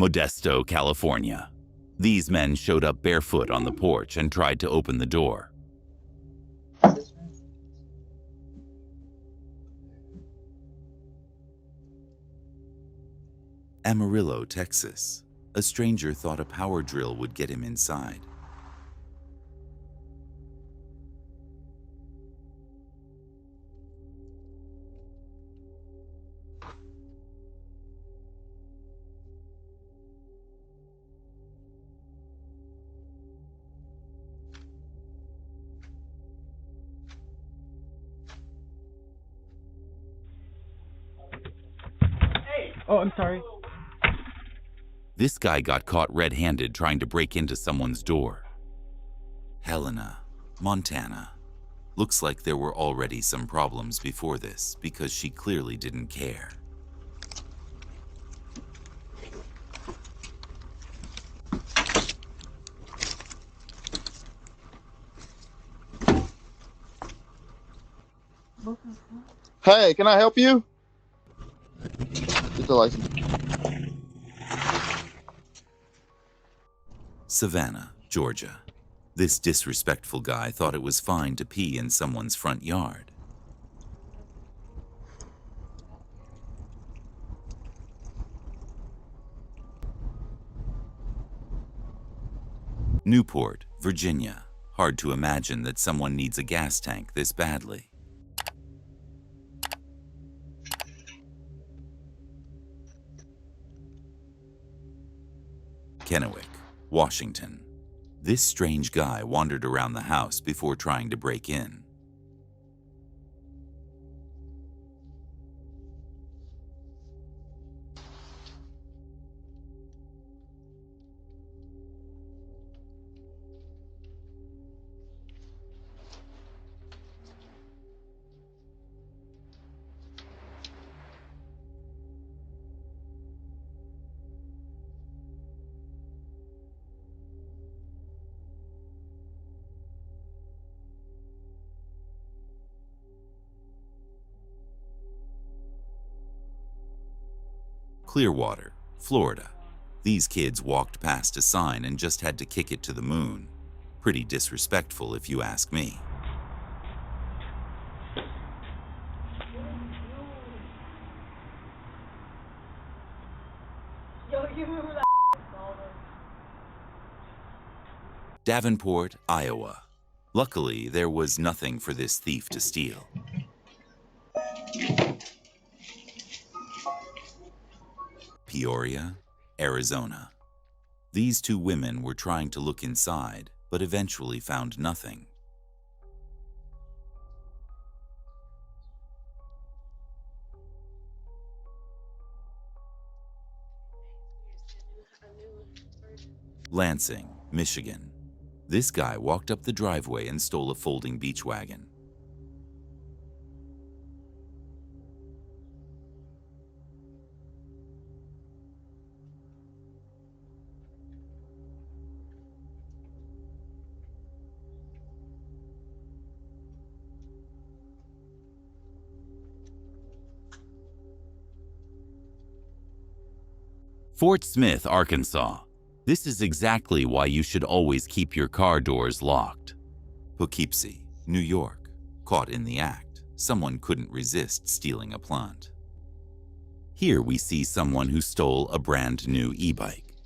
Modesto, California. These men showed up barefoot on the porch and tried to open the door. Amarillo, Texas. A stranger thought a power drill would get him inside. Oh, I'm sorry. This guy got caught red-handed trying to break into someone's door. Helena, Montana. Looks like there were already some problems before this because she clearly didn't care. Hey, can I help you? Get the license. Savannah, Georgia. This disrespectful guy thought it was fine to pee in someone's front yard. Newport, Virginia. Hard to imagine that someone needs a gas tank this badly. Kennewick, Washington. This strange guy wandered around the house before trying to break in. Clearwater, Florida. These kids walked past a sign and just had to kick it to the moon. Pretty disrespectful if you ask me. Davenport, Iowa. Luckily, there was nothing for this thief to steal. Peoria, Arizona. These two women were trying to look inside, but eventually found nothing. Lansing, Michigan. This guy walked up the driveway and stole a folding beach wagon. Fort Smith, Arkansas. This is exactly why you should always keep your car doors locked. Poughkeepsie, New York. Caught in the act, someone couldn't resist stealing a plant. Here we see someone who stole a brand new e-bike.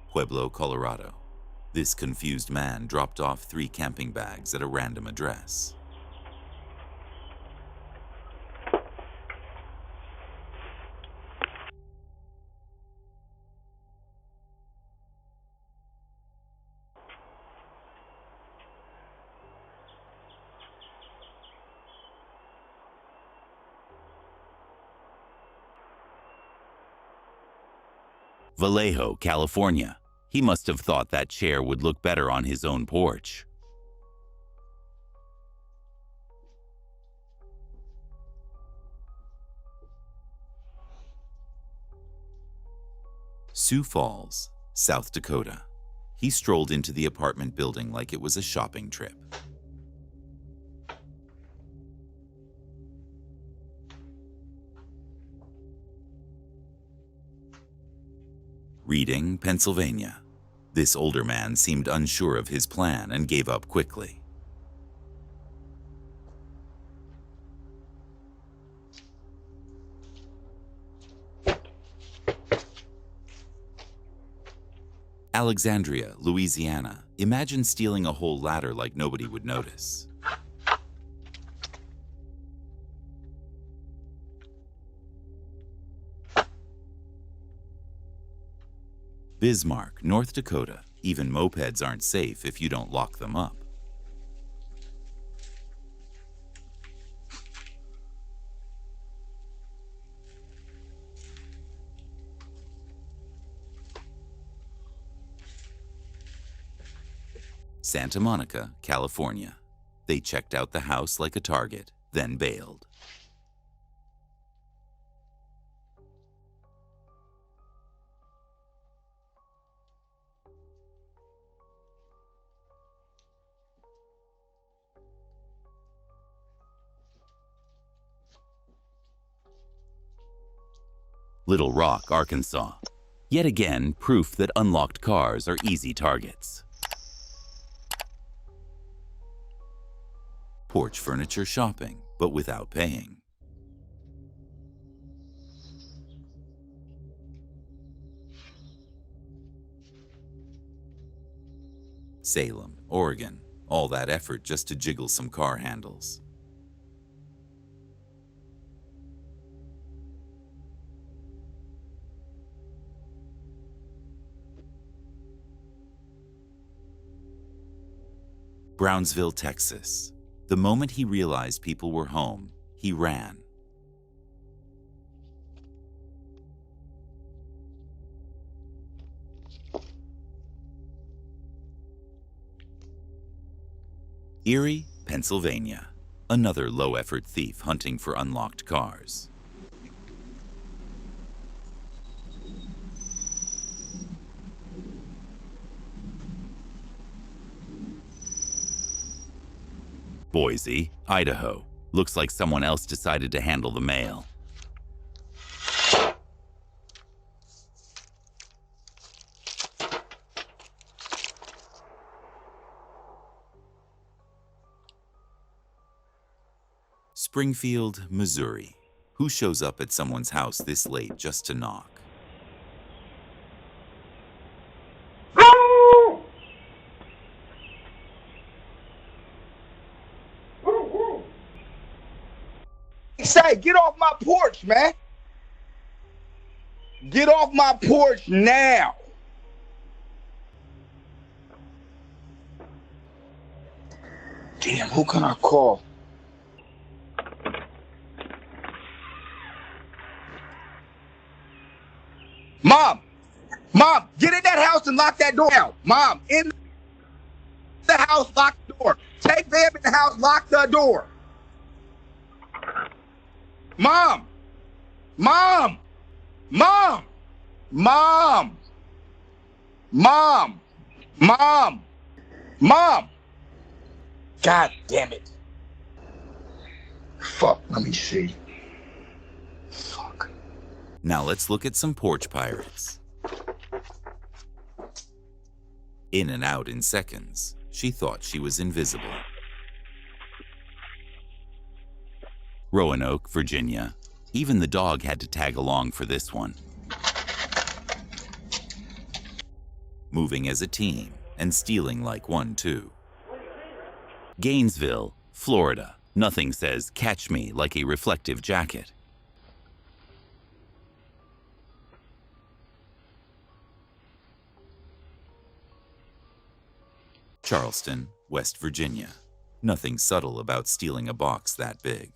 Pueblo, Colorado. This confused man dropped off 3 camping bags at a random address. Vallejo, California. He must have thought that chair would look better on his own porch. Sioux Falls, South Dakota. He strolled into the apartment building like it was a shopping trip. Reading, Pennsylvania. This older man seemed unsure of his plan and gave up quickly. Alexandria, Louisiana. Imagine stealing a whole ladder like nobody would notice. Bismarck, North Dakota. Even mopeds aren't safe if you don't lock them up. Santa Monica, California. They checked out the house like a target, then bailed. Little Rock, Arkansas. Yet again, proof that unlocked cars are easy targets. Porch furniture shopping, but without paying. Salem, Oregon. All that effort just to jiggle some car handles. Brownsville, Texas. The moment he realized people were home, he ran. Erie, Pennsylvania. Another low-effort thief hunting for unlocked cars. Boise, Idaho. Looks like someone else decided to handle the mail. Springfield, Missouri. Who shows up at someone's house this late just to knock? Say, get off my porch, man. Get off my porch now. Damn, who can I call? Mom, get in that house and lock that door down. Mom, in the house, lock the door. Take them in the house, lock the door. Mom! God damn it. Fuck, let me see. Fuck. Now let's look at some porch pirates. In and out in seconds, she thought she was invisible. Roanoke, Virginia. Even the dog had to tag along for this one. Moving as a team and stealing like one too. Gainesville, Florida. Nothing says catch me like a reflective jacket. Charleston, West Virginia. Nothing subtle about stealing a box that big.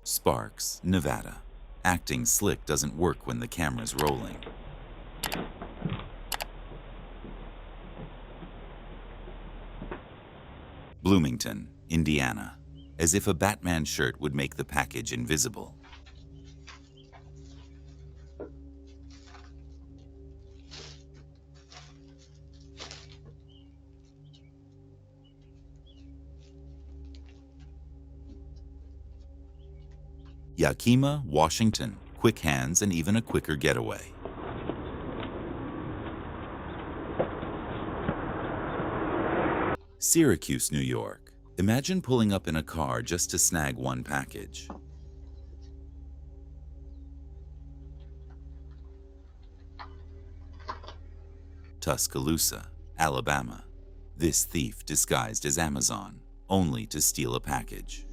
Sparks, Nevada. Acting slick doesn't work when the camera's rolling. Bloomington, Indiana. As if a Batman shirt would make the package invisible. Yakima, Washington. Quick hands and even a quicker getaway. Syracuse, New York. Imagine pulling up in a car just to snag one package. Tuscaloosa, Alabama. This thief disguised as Amazon, only to steal a package.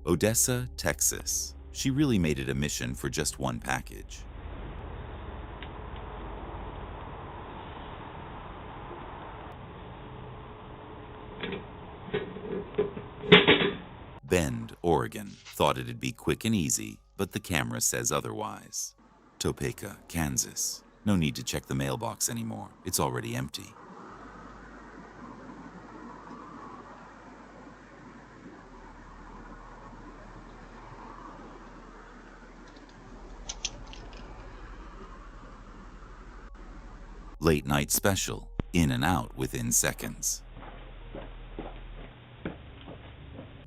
Odessa, Texas. She really made it a mission for just one package. Bend, Oregon. Thought it'd be quick and easy, but the camera says otherwise. Topeka, Kansas. No need to check the mailbox anymore. It's already empty. Late night special. In and out within seconds.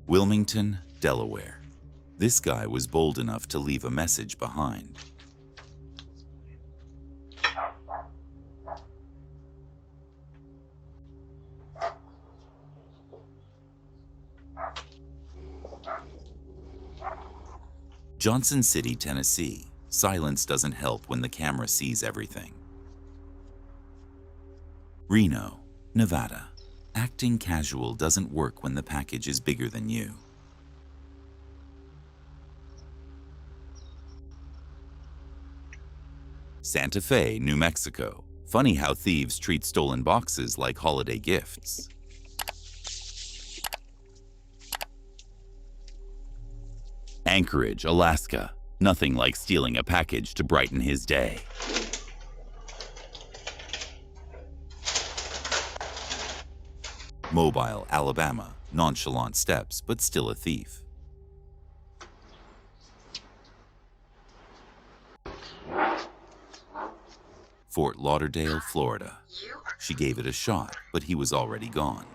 Wilmington, Delaware. This guy was bold enough to leave a message behind. Johnson City, Tennessee. Silence doesn't help when the camera sees everything. Reno, Nevada. Acting casual doesn't work when the package is bigger than you. Santa Fe, New Mexico. Funny how thieves treat stolen boxes like holiday gifts. Anchorage, Alaska. Nothing like stealing a package to brighten his day. Mobile, Alabama. Nonchalant steps, but still a thief. Fort Lauderdale, Florida. She gave it a shot, but he was already gone.